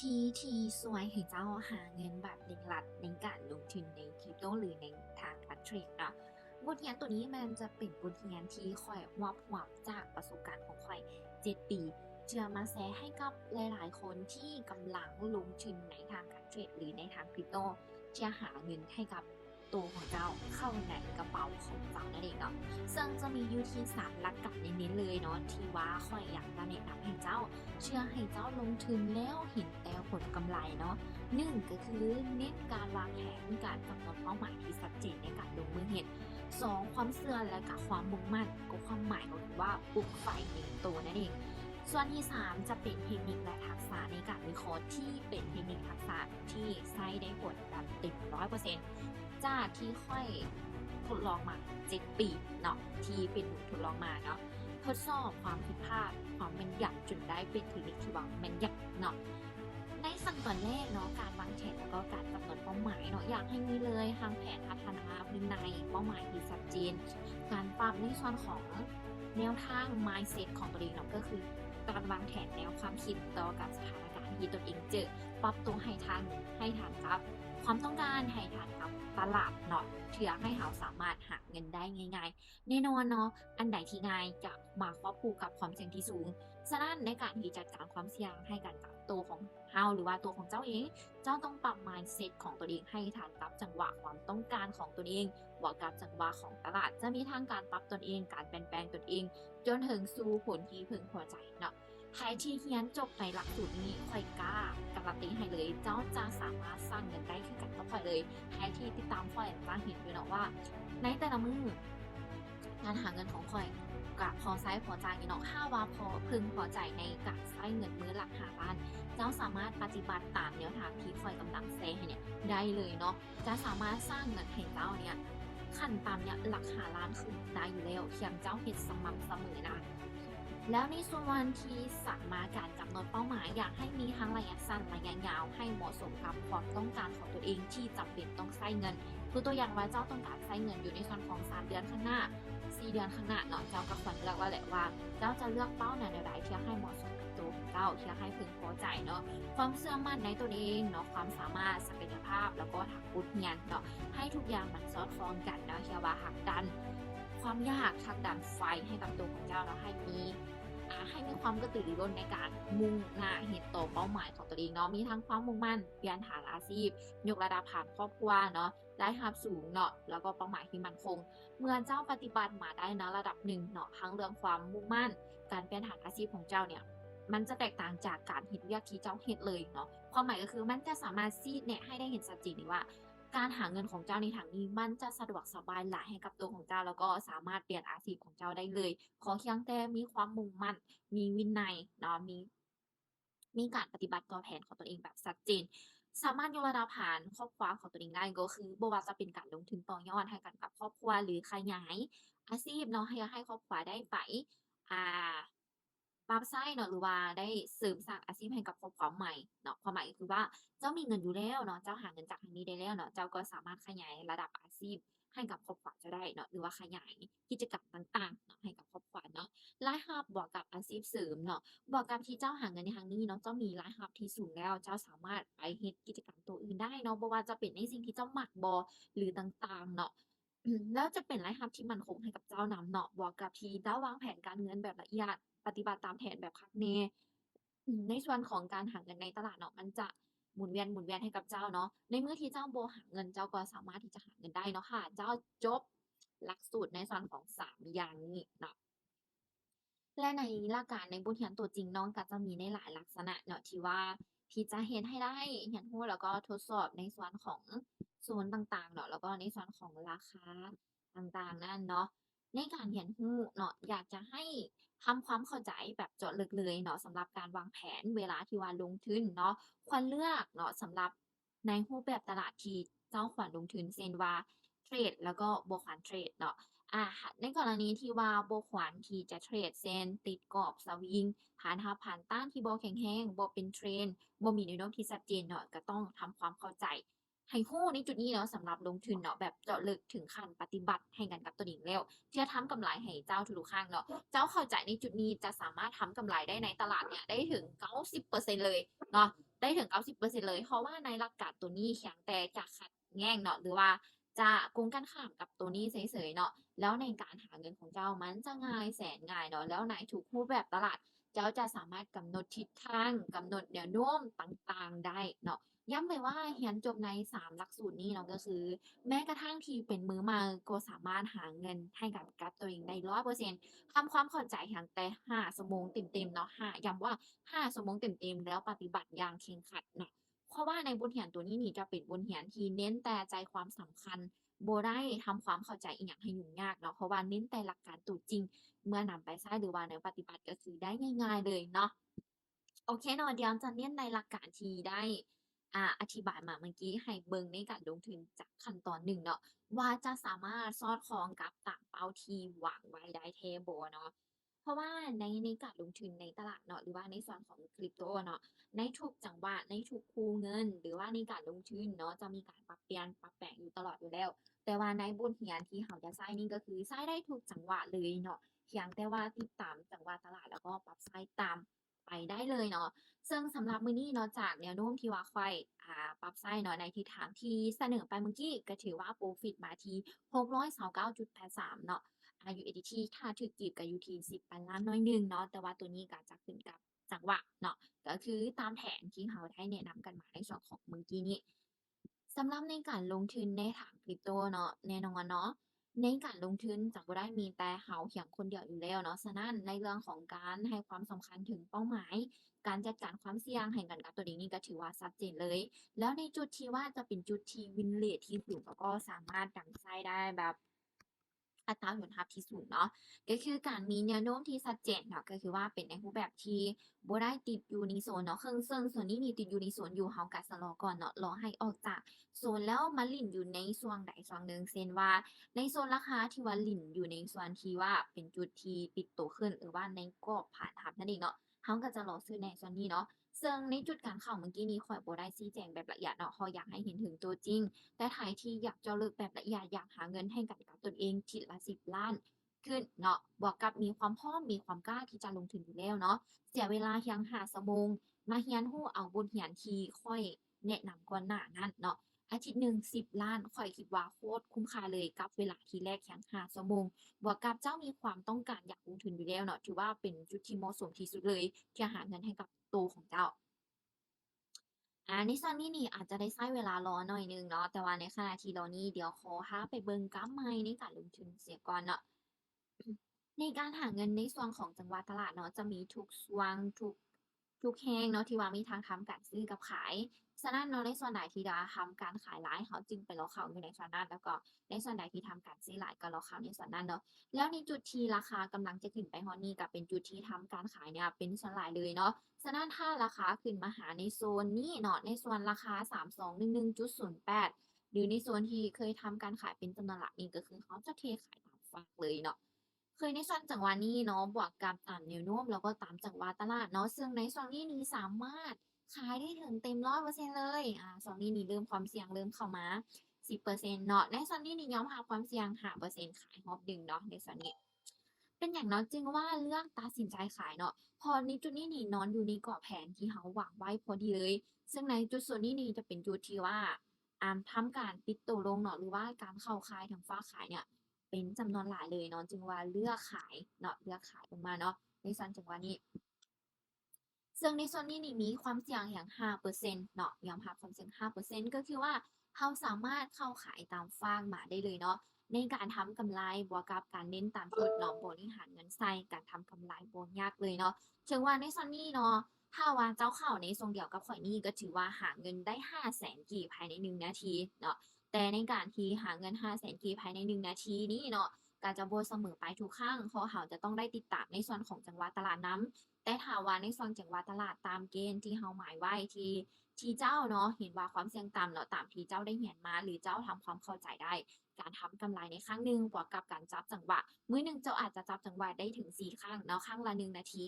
ธีที่ช่วยให้เจ้าหาเงินแบบเร่งรัดในการลงทุนในคริปโตหรือในทางการเทรดเนาะบทเรียนตัวนี้มันจะเป็นบทเรียนที่ข้อยรวบรวมจากประสบการณ์ของข้อย7ปีเชื่อมาแชร์ให้กับหลายๆคนที่กำลังลงทุนในทางการเทรดหรือในทางคริปโตเชื่อหาเงินให้กับตัวของเจ้าเข้าในกระเป๋าของเจ้านั่นเองเนาะซึ่งจะมีอยู่ที่3หลักการเน้นๆเลยเนาะที่ว่าข้อยอยากจะแนะนำให้เจ้า เชื่อให้เจ้าลงทุนแล้วเห็นแต่ผลกำไรเนาะ1ก็คือเน้นการวางแผนการกำหนดเป้าหมายที่ชัดเจนในการลงมือเฮ็ด2ความเชื่อและก็ความมุ่งมั่นก็ความหมายก็คือว่าปลุกไฟในตัวนั่นเองส่วนที่3จะเป็นเทคนิคและทักษะในการวิเคราะห์ที่เป็นเทคนิคทักษะที่ใช้ได้ผลแบบเต็ม 100%จากที่ค่อยทดลองมา7ปีเนาะที่เป็นหนูทดลองมาเนาะ ทดสอบความผิดพลาดความแม่นยำจนได้เป็นเทคนิคที่ว่าแม่นยำเนาะในขั้นตอนแรกเนาะการวางแผนแล้วก็การกำหนดเป้าหมายเนาะอยากให้มีเลยทางแผนพัฒนาวินัยเป้าหมายที่ชัดเจนการปรับในส่วนของแนวทาง mindset ของตัวเองเนาะก็คือการวางแผนแนวความคิดต่อกับสถานการณ์ที่ตัวเองเจอปรับตัวให้ทันกับความต้องการให้ทันกับตลาดเนาะเพื่อให้เราสามารถหาเงินได้ง่ายๆ แน่นอนเนาะอันใดที่ง่ายจะมาควบคู่กับความเสี่ยงที่สูงฉะนั้นในการที่จัดการความเสี่ยงให้กันกับตัวของเราหรือว่าตัวของเจ้าเอง เจ้าต้องปรับ mindset ของตัวเองให้ทันกับจังหวะความต้องการของตัวเองบวกกับจังหวะของตลาด จะมีทั้งการปรับตนเอง การเปลี่ยนแปลงตนเอง จนถึงสู่ผลที่พึงพอใจเนาะใครที่เรียนจบในหลักสูตรนี้ข้อยกล้าการันตีให้เลย เจ้าจะสามารถสร้างเงินได้คือกันกับข้อยเลยใครที่ติดตามข้อยจะเห็นอยู่เนาะว่าในแต่ละมื้อ การหาเงินของข้อยก็พอใช้พอจ่ายนี่เนาะถ้าว่าพอพึงพอใจในการใช้เงินมื้อละ5,000เจ้าสามารถปฏิบัติตามแนวทางที่ข้อยกำลังแชร์ให้เนี่ยได้เลยเนาะจะสามารถสร้างเงินให้เจ้าเนี่ยขั้นต่ำเนี่ยหลัก5,000,000ขึ้นได้อยู่แล้วเพียงเจ้าเฮ็ดสม่ำเสมอนะ แล้วในส่วนที่สามารถการกำหนดเป้าหมายอยากให้มีทั้งระยะสั้นระยะยาวให้เหมาะสมกับความต้องการของตัวเองที่จำเป็นต้องใช้เงินคือตัวอย่างว่าเจ้าต้องการใช้เงินอยู่ในส่วนของ3เดือนข้างหน้า4เดือนข้างหน้าเนาะเจ้าก็ควรเลือกแล้วแหละว่าเจ้าจะเลือกเป้าแนวใดที่ให้เหมาะสมกับตัวของเจ้าที่ให้พึงพอใจเนาะความเชื่อมั่นในตัวเองเนาะความสามารถศักยภาพแล้วก็ทางบุญเรียนเนาะให้ทุกอย่างมันสอดคล้องกันเนาะที่ว่าหักดันความยากผลักดันไฟให้กับตัวของเจ้าเนาะให้มีความกระตือรือร้นในการมุ่งหน้าเฮ็ดต่อเป้าหมายของตัวเองเนาะมีทั้งความมุ่งมั่นเปลี่ยนฐานอาชีพยกระดับฐานครอบครัวเนาะรายรับสูงเนาะแล้วก็เป้าหมายที่มั่นคงเมื่อเจ้าปฏิบัติมาได้ณระดับหนึ่งเนาะทั้งเรื่องความมุ่งมั่นการเปลี่ยนฐานอาชีพของเจ้าเนี่ยมันจะแตกต่างจากการเฮ็ดเวียกที่เจ้าเฮ็ดเลยเนาะความหมายก็คือมันจะสามารถชี้แนะให้ได้เห็นชัดเจนเลยว่า การหาเงินของเจ้าในทางนี้มันจะสะดวกสบายหลายให้กับตัวของเจ้าแล้วก็สามารถเปลี่ยนอาชีพของเจ้าได้เลยขอเพียงแต่มีความมุ่งมั่นมีวินัยเนาะมีการปฏิบัติต่อแผนของตัวเองแบบชัดเจนสามารถยกระดับฐานครอบครัวของตัวเองได้ก็คือบ่ว่าจะเป็นการลงทุนต่อยอดให้กันกับครอบครัวหรือขยายอาชีพเนาะให้ครอบครัวได้ไปอ่าปรับใช้เนาะหรือว่าได้เสริมสร้างอาชีพให้กับครอบครัวใหม่เนาะความหมายก็คือว่า เจ้ามีเงินอยู่แล้วเนาะเจ้าหาเงินจากทางนี้ได้แล้วเนาะเจ้าก็สามารถขยายระดับอาชีพให้กับครอบครัวเจ้าได้เนาะหรือว่าขยายกิจกรรมต่างๆเนาะให้กับครอบครัวเนาะรายรับบวกกับอาชีพเสริมเนาะบวกกับที่เจ้าหาเงินในทางนี้เนาะเจ้ามีรายรับที่สูงแล้วเจ้าสามารถไปเฮ็ดกิจกรรมตัวอื่นได้เนาะบ่ว่าจะเป็นในสิ่งที่เจ้ามักบ่หรือต่างๆเนาะแล้วจะเป็นรายรับที่มั่นคงให้กับเจ้านำเนาะบวกกับที่เจ้าวางแผนการเงินแบบละเอียดปฏิบัติตามแผนแบบคักแน่ ในส่วนของการหาเงินในตลาดเนาะมันจะหมุนเวียนให้กับเจ้าเนาะในเมื่อที่เจ้าบ่หาเงินเจ้าก็สามารถที่จะหาเงินได้เนาะค่ะเจ้าจบหลักสูตรในส่วนของ3อย่างนี้เนาะและในหลักการในบทเรียนตัวจริงเนาะก็จะมีในหลายลักษณะเนาะที่ว่าที่จะเฮ็ดให้ได้เรียนรู้แล้วก็ทดสอบในส่วนของโซนต่างๆเนาะแล้วก็ในส่วนของราคาต่างๆนั่นเนาะ ในการเรียนรู้เนาะอยากจะให้ทำความเข้าใจแบบเจาะลึกเลยเนาะสำหรับการวางแผนเวลาที่ว่าลงทุนเนาะควรเลือกเนาะสำหรับในรูปแบบตลาดที่เจ้าควรลงทุนเช่นว่าเทรดแล้วก็บ่ควรเทรดเนาะในกรณีที่ว่าบ่ควรที่จะเทรดเช่นติดกรอบสวิงผ่านรับผ่านต้านที่บ่แข็งแรงบ่เป็นเทรนด์บ่มีแนวโน้มที่ชัดเจนเนาะก็ต้องทำความเข้าใจ ให้รู้ในจุดนี้เนาะสำหรับลงทุนเนาะแบบเจาะลึกถึงขั้นปฏิบัติให้กันกับตัวเองแล้วที่จะทำกำไรให้เจ้าทุกๆครั้งเนาะเจ้าเข้าใจในจุดนี้จะสามารถทำกำไรได้ในตลาดเนี่ยได้ถึง90%เปอร์เซ็นต์เลยเนาะ ได้ถึง 90%เลยเพราะว่าในหลักการตัวนี้เพียงแต่จะขัดแย้งเนาะหรือว่าจะตรงกันข้ามกับตัวนี้เฉยๆเนาะแล้วในการหาเงินของเจ้ามันจะง่ายแสนง่ายเนาะแล้วในทุกรูปแบบตลาดเจ้าจะสามารถกำหนดทิศทางกำหนดแนวโน้มต่างๆได้เนาะย้ำเลยว่าเรียนจบใน3หลักสูตรนี้เนาะก็คือแม้กระทั่งที่เป็นมือใหม่ก็สามารถหาเงินให้กับตัวเองได้100%ทำความเข้าใจเพียงแต่5ชั่วโมงเต็มๆเนาะย้ำว่า5ชั่วโมงเต็มๆแล้วปฏิบัติอย่างเคร่งครัดเนาะเพราะว่าในบทเรียนตัวนี้นี่จะเป็นบทเรียนที่เน้นแต่ใจความสำคัญบ่ได้ทำความเข้าใจอิหยังให้ยุ่งยากเนาะเพราะว่าเน้นแต่หลักการตัวจริงเมื่อนำไปใช้หรือว่าแนวปฏิบัติก็คือได้ง่ายๆเลยเนาะ โอเคเนาะเดี๋ยวจะเน้นในหลักการที่ได้อธิบายมาเมื่อกี้ให้เบิ่งในการลงทุนจากขั้นตอน1เนาะว่าจะสามารถสอดคล้องกับตามเป้าที่วางไว้ได้แท้บ่เนาะเพราะว่าในการลงทุนในตลาดเนาะหรือว่าในส่วนของ Crypto เนาะในทุกจังหวะในทุกคูเงินหรือว่าในการลงทุนเนาะจะมีการปรับเปลี่ยนปรับแปลงอยู่ตลอดอยู่แล้วแต่ว่าในบทเรียนที่เราจะใช้นี่ก็คือใช้ได้ทุกจังหวะเลยเนาะเพียงแต่ว่าติดตามจังหวะตลาดแล้วก็ปรับใช้ตามไปได้เลยเนาะ ซึ่งสำหรับมื้อนี้เนาะจากแนวโน้มที่ว่าค่อยปรับไส้เนาะในทิศทางที่เสนอไปเมื่อกี้ก็ถือว่าโพรฟิตมาที่629.83เนาะUSDT ถ้าถูกจีบก็อยู่ที่10,000,000,000น้อยหนึ่งเนาะแต่ว่าตัวนี้ก็จะขึ้นกับจังหวะเนาะก็คือตามแผนที่เราได้แนะนำกันมาในส่วนของเมื่อกี้นี้สำหรับในการลงทุนในทาง Crypto เนาะแน่นอนเนาะในการลงทุนจะบ่ได้มีแต่เราเพียงคนเดียวอยู่แล้วเนาะฉะนั้นในเรื่องของการให้ความสำคัญถึงเป้าหมาย การจัดการความเสี่ยงให้กันกับตัวเองนี่ก็ถือว่าชัดเจนเลย แล้วในจุดที่ว่าจะเป็นจุดที่ win rate ที่สูงแล้วก็สามารถดันไส้ได้แบบอัตราผลลัพธ์ที่สูงเนาะก็คือการมีแนวโน้มที่ชัดเจนเนาะก็คือว่าเป็นในรูปแบบที่บ่ได้ติดอยู่ในโซนเนาะซึ่งส่วนนี้นี่ติดอยู่ในโซนอยู่เราก็ชะลอก่อนเนาะรอให้ออกจากโซนแล้วมาลิ้นอยู่ในช่วงใดช่วงหนึ่งเช่นว่าในโซนราคาที่ว่าลิ้นอยู่ในส่วนที่ว่าเป็นจุดที่ปิดตัวขึ้นหรือว่าในกรอบผ่านทับนั่นเองเนาะ เขาก็จะรอซื้อในส่วนนี้เนาะซึ่งในจุดการเข้าเมื่อกี้นี้ข้อยบ่ได้ชี้แจงแบบละเอียดเนาะเพราะอยากให้เห็นถึงตัวจริง แต่ท้ายที่อยากเจาะลึกแบบละเอียดอยากหาเงินให้กับตนเองทีละ10,000,000ขึ้นเนาะบวกกับมีความพร้อมมีความกล้าที่จะลงทุนอยู่แล้วเนาะเสียเวลาเพียง5ชั่วโมงมาเรียนรู้เอาบทเรียนที่ข้อยแนะนำก่อนหน้านั้นเนาะอาทิตย์หนึ่ง10,000,000ข้อยคิดว่าโคตรคุ้มค่าเลยกับเวลาที่แลกเพียง5ชั่วโมง บวกกับเจ้ามีความต้องการอยากลงทุนอยู่แล้วเนาะถือว่าเป็นจุดที่เหมาะสมที่สุดเลยที่จะหาเงินให้กับตัวของเจ้าในส่วนนี้นี่อาจจะได้ใช้เวลารอหน่อยหนึ่งเนาะแต่ว่าในขณะที่รอนี้เดี๋ยวขอพาไปเบิ่งกราฟใหม่ในการลงทุนเสียก่อนเนาะ ในการหาเงินในส่วนของจังหวะตลาดเนาะจะมีทุกส่วนทุกแห่งเนาะที่ว่ามีทางทำการซื้อกับขายฉะนั้นเนาะในส่วนใดที่ว่าทำการขายหลายเขาจึงไปรอเข้าอยู่ในส่วนนั้นแล้วก็ในส่วนใดที่ทำการซื้อหลายก็รอเข้าในส่วนนั้นเนาะแล้วในจุดที่ราคากำลังจะขึ้นไปฮอดนี้ก็เป็นจุดที่ทำการขายเนี่ยเป็นส่วนหลายเลยเนาะฉะนั้นถ้าราคาขึ้นมาหาในโซนนี้เนาะในส่วนราคา3211.08หรือในโซนที่เคยทำการขายเป็นจำนวนหลักนี่ก็คือเขาจะเทขายตามฝักเลยเนาะ เคยในส่วนจังหวะนี้เนาะบวกกับตามแนวโน้มแล้วก็ตามจังหวะตลาดเนาะซึ่งในช่วงนี้นี่สามารถขายได้ถึงเต็ม100%เลยช่วงนี้นี่เริ่มความเสี่ยงเริ่มเข้ามา10%เนาะในช่วงนี้นี่ยอมรับความเสี่ยง5%ขายรอบดึงเนาะในส่วนนี้เป็นอย่างเนาะจึงว่าเลือกตัดสินใจขายเนาะพอในจุดนี้นี่นอนอยู่ในกรอบแผนที่เราวางไว้พอดีเลยซึ่งในจุดส่วนนี้นี่จะเป็นจุดที่ว่าทำการปิดตัวลงเนาะหรือว่าการเข้าขายทางฝ้าขายเนี่ย เป็นจำนวนหลายเลยเนาะจึงว่าเลือกขายเนาะเลือกขายลงมาเนาะในส่วนจังหวะนี้ซึ่งในส่วนนี้นี่มีความเสี่ยงอย่าง5%เนาะยอมรับความเสี่ยง5%ก็คือว่าเราสามารถเข้าขายตามฟากมาได้เลยเนาะในการทำกำไรบวกกับการเน้นตามจุดเนาะบริหารเงินใส่การทำกำไรบ่ยากเลยเนาะถึงว่าในส่วนนี้เนาะถ้าว่าเจ้าเข้าในทรงเดียวกับข่อยนี่ก็ถือว่าหาเงินได้500,000กี่ภายใน1นาทีเนาะ แต่ในการที่หาเงิน500,000กีภายใน1นาทีนี้เนาะก็จะบ่เสมอไปทุกครั้งเพราะเราจะต้องได้ติดตามในส่วนของจังหวะตลาดนำแต่ถ้าว่าในส่วนจังหวะตลาดตามเกณฑ์ที่เราหมายไว้ที่เจ้าเนาะเห็นว่าความเสี่ยงต่ำเนาะตามที่เจ้าได้เรียนมาหรือเจ้าทำความเข้าใจได้การทำกำไรในครั้งหนึ่งบวกกับการจับจังหวะมื้อหนึ่งเจ้าอาจจะจับจังหวะได้ถึง4ครั้งเนาะครั้งละ1นาที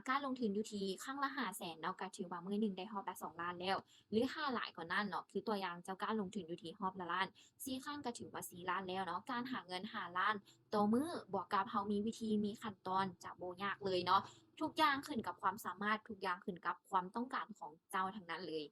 การลงทุนอยู่ที่ครั้งละ500,000เนาะก็ถือว่ามื้อหนึ่งได้ฮอดละ2,000,000แล้ว หรือ5หลายกว่านั้นเนาะคือตัวอย่างเจ้าการลงทุนอยู่ที่รอบละล้าน4ครั้งก็ถือว่า4ล้านแล้วเนาะการหาเงิน5ล้านต่อมื้อบวกกับเรามีวิธีมีขั้นตอนจะบ่ยากเลยเนาะ ทุกอย่างขึ้นกับความสามารถ ทุกอย่างขึ้นกับความต้องการของเจ้าทั้งนั้นเลย